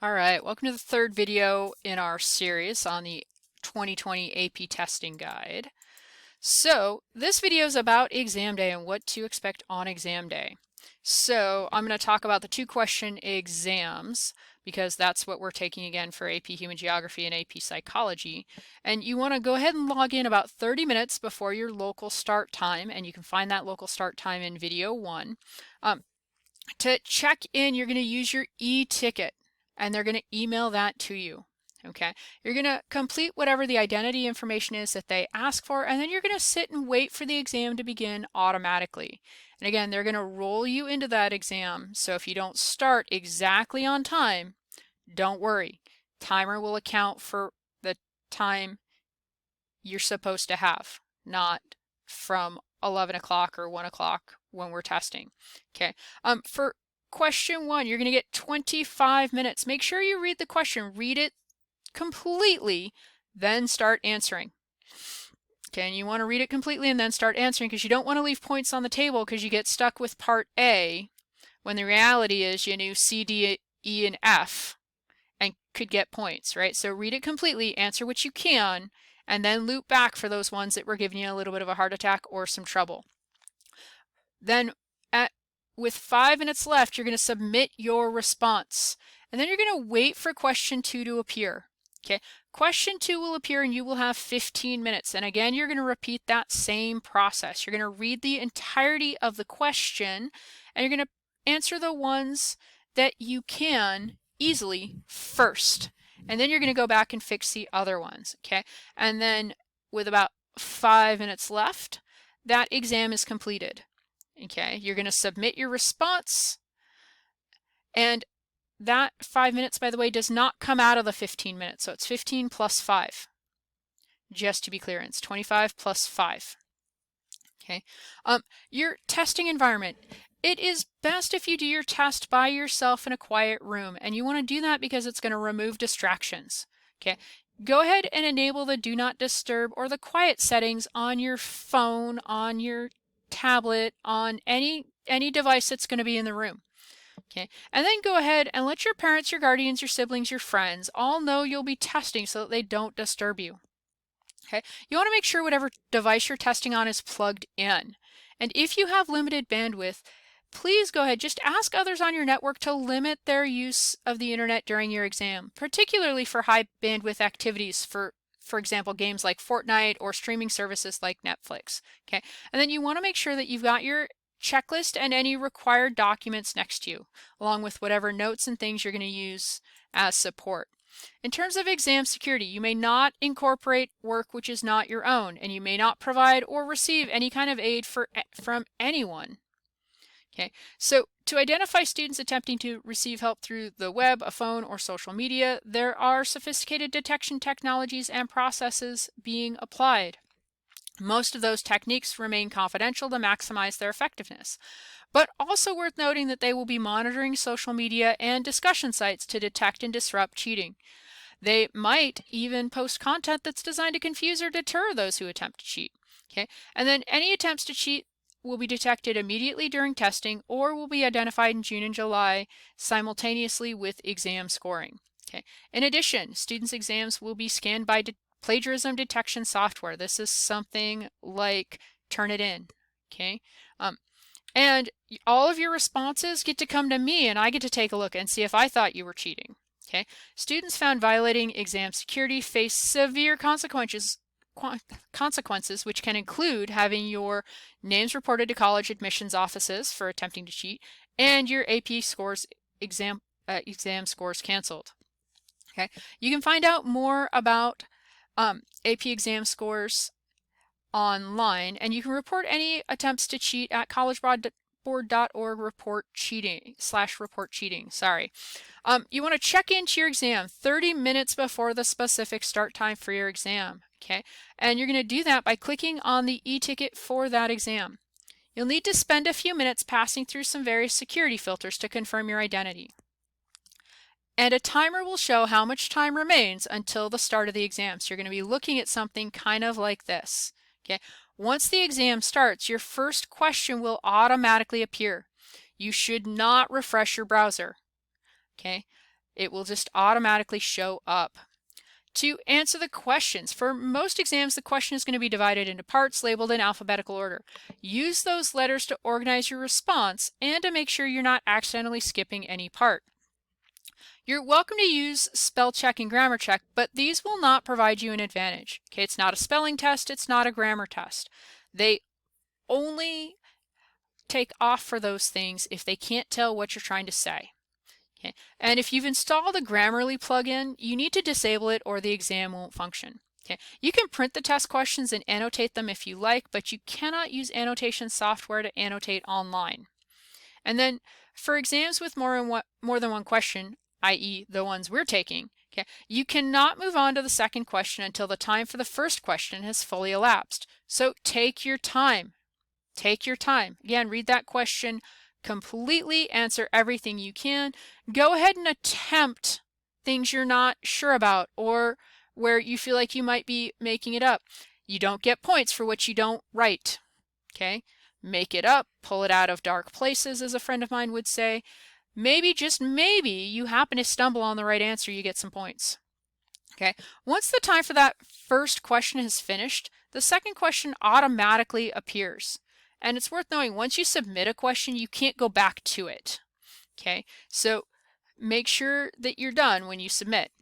All right, welcome to the third video in our series on the 2020 AP Testing Guide. So this video is about exam day and what to expect on exam day. So I'm going to talk about the 2-question exams because that's what we're taking again for AP Human Geography and AP Psychology. And you want to go ahead and log in about 30 minutes before your local start time, and you can find that local start time in video 1. To check in, you're going to use your e-ticket, and they're going to email that to you. Okay, you're going to complete whatever the identity information is that they ask for, and then you're going to sit and wait for the exam to begin automatically. And again, they're going to roll you into that exam. So if you don't start exactly on time, don't worry. Timer will account for the time you're supposed to have, not from 11 o'clock or 1 o'clock when we're testing. Okay. For question 1, you're going to get 25 minutes. Make sure you read the question, read it completely, then start answering. Okay, and you want to read it completely and then start answering because you don't want to leave points on the table because you get stuck with part A when the reality is you knew C, D, E, and F and could get points, right? So read it completely, answer what you can, and then loop back for those ones that were giving you a little bit of a heart attack or some trouble. Then with 5 minutes left, you're going to submit your response. And then you're going to wait for question 2 to appear. Okay, question 2 will appear and you will have 15 minutes. And again, you're going to repeat that same process. You're going to read the entirety of the question and you're going to answer the ones that you can easily first. And then you're going to go back and fix the other ones. Okay, and then with about 5 minutes left, that exam is completed. Okay, you're going to submit your response, and that 5 minutes, by the way, does not come out of the 15 minutes, so it's 15 plus 5. Just to be clear, it's 25 plus 5. Okay, your testing environment. It is best if you do your test by yourself in a quiet room, and you want to do that because it's going to remove distractions. Okay, go ahead and enable the do not disturb or the quiet settings on your phone, on your tablet, on any device that's going to be in the room. Okay, and then go ahead and let your parents, your guardians, your siblings, your friends all know you'll be testing so that they don't disturb you. Okay, you want to make sure whatever device you're testing on is plugged in. And if you have limited bandwidth, please go ahead, just ask others on your network to limit their use of the internet during your exam, particularly for high bandwidth activities, for example, games like Fortnite or streaming services like Netflix. Okay, and then you want to make sure that you've got your checklist and any required documents next to you, along with whatever notes and things you're going to use as support. In terms of exam security, you may not incorporate work which is not your own, and you may not provide or receive any kind of aid from anyone. Okay, so to identify students attempting to receive help through the web, a phone, or social media, there are sophisticated detection technologies and processes being applied. Most of those techniques remain confidential to maximize their effectiveness, but also worth noting that they will be monitoring social media and discussion sites to detect and disrupt cheating. They might even post content that's designed to confuse or deter those who attempt to cheat. Okay, and then any attempts to cheat will be detected immediately during testing or will be identified in June and July simultaneously with exam scoring. Okay. In addition, students' exams will be scanned by plagiarism detection software. This is something like Turnitin. Okay. And all of your responses get to come to me and I get to take a look and see if I thought you were cheating. Okay. Students found violating exam security face severe consequences, which can include having your names reported to college admissions offices for attempting to cheat and your AP scores exam scores canceled. Okay, you can find out more about AP exam scores online, and you can report any attempts to cheat at collegeboard.org report cheating. Sorry. You want to check into your exam 30 minutes before the specific start time for your exam. Okay, and you're going to do that by clicking on the e-ticket for that exam. You'll need to spend a few minutes passing through some various security filters to confirm your identity. And a timer will show how much time remains until the start of the exam. So you're going to be looking at something kind of like this. Okay. Once the exam starts, your first question will automatically appear. You should not refresh your browser. Okay. It will just automatically show up. To answer the questions, for most exams, the question is going to be divided into parts labeled in alphabetical order. Use those letters to organize your response and to make sure you're not accidentally skipping any part. You're welcome to use spell check and grammar check, but these will not provide you an advantage. Okay, it's not a spelling test, it's not a grammar test. They only take off for those things if they can't tell what you're trying to say. Okay. And if you've installed a Grammarly plugin, you need to disable it or the exam won't function. Okay. You can print the test questions and annotate them if you like, but you cannot use annotation software to annotate online. And then for exams with more than one question, i.e. the ones we're taking, okay, you cannot move on to the second question until the time for the first question has fully elapsed. So take your time. Take your time. Again, read that question completely, answer everything you can. Go ahead and attempt things you're not sure about or where you feel like you might be making it up. You don't get points for what you don't write. Okay? Make it up, pull it out of dark places, as a friend of mine would say. Maybe, just maybe, you happen to stumble on the right answer, you get some points. Okay? Once the time for that first question is finished, the second question automatically appears. And it's worth knowing, once you submit a question, you can't go back to it. Okay, so make sure that you're done when you submit.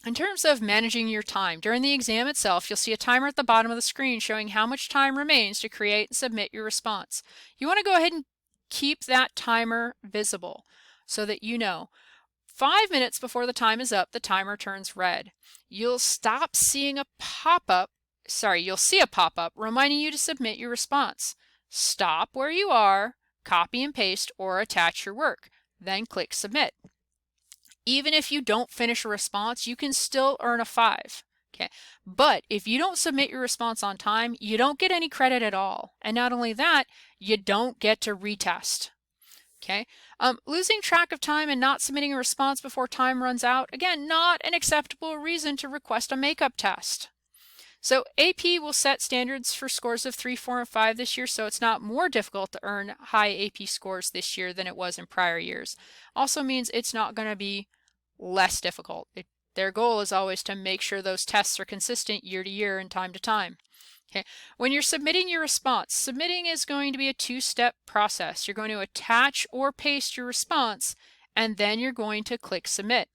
In terms of managing your time, during the exam itself, you'll see a timer at the bottom of the screen showing how much time remains to create and submit your response. You want to go ahead and keep that timer visible so that you know 5 minutes before the time is up, the timer turns red. You'll stop seeing a pop-up, you'll see a pop-up reminding you to submit your response. Stop where you are, copy and paste, or attach your work. Then click Submit. Even if you don't finish a response, you can still earn a 5. Okay, but if you don't submit your response on time, you don't get any credit at all. And not only that, you don't get to retest. Okay, losing track of time and not submitting a response before time runs out, again, not an acceptable reason to request a makeup test. So AP will set standards for scores of 3, 4, and 5 this year, so it's not more difficult to earn high AP scores this year than it was in prior years. Also means it's not going to be less difficult. Their goal is always to make sure those tests are consistent year to year and time to time. Okay. When you're submitting your response, submitting is going to be a 2-step process. You're going to attach or paste your response, and then you're going to click Submit.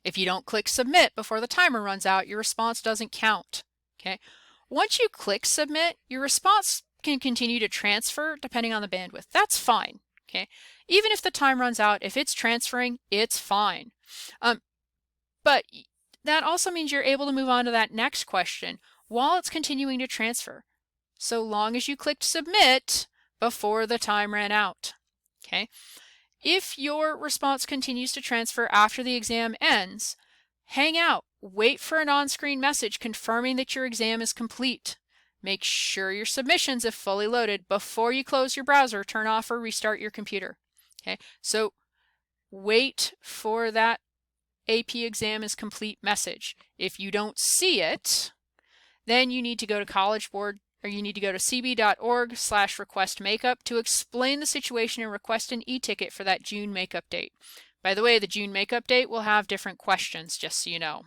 If you don't click Submit before the timer runs out, your response doesn't count. Okay. Once you click Submit, your response can continue to transfer depending on the bandwidth. That's fine. Okay. Even if the time runs out, if it's transferring, it's fine. But that also means you're able to move on to that next question while it's continuing to transfer, so long as you clicked Submit before the time ran out. Okay. If your response continues to transfer after the exam ends, hang out. Wait for an on-screen message confirming that your exam is complete. Make sure your submissions have fully loaded before you close your browser, turn off or restart your computer. Okay, so wait for that AP exam is complete message. If you don't see it, then you need to go to College Board, or you need to go to cb.org/request-makeup to explain the situation and request an e-ticket for that June makeup date. By the way, the June makeup date will have different questions, just so you know.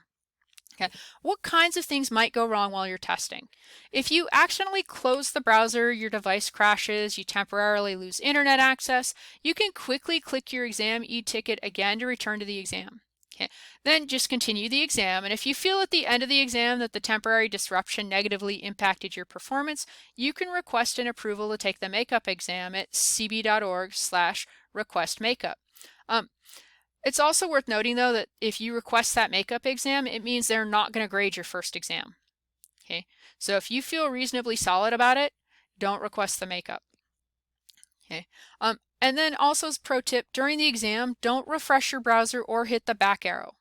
Okay. What kinds of things might go wrong while you're testing? If you accidentally close the browser, your device crashes, you temporarily lose internet access, you can quickly click your exam e-ticket again to return to the exam. Okay. Then just continue the exam, and if you feel at the end of the exam that the temporary disruption negatively impacted your performance, you can request an approval to take the makeup exam at cb.org/request-makeup. It's also worth noting, though, that if you request that makeup exam, it means they're not going to grade your first exam. Okay, so if you feel reasonably solid about it, don't request the makeup. Okay, and then also as pro tip, during the exam, don't refresh your browser or hit the back arrow.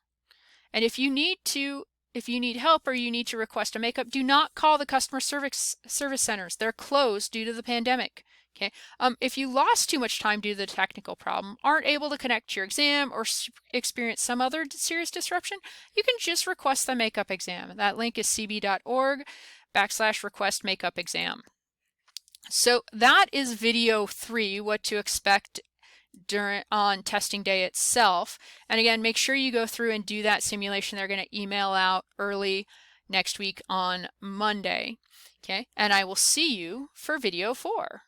And if you need help or you need to request a makeup, do not call the customer service centers. They're closed due to the pandemic. Okay. If you lost too much time due to the technical problem, aren't able to connect to your exam, or experience some other serious disruption, you can just request the makeup exam. That link is cb.org/request-makeup exam. So that is video 3, what to expect on testing day itself. And again, make sure you go through and do that simulation. They're going to email out early next week on Monday. Okay, and I will see you for video 4.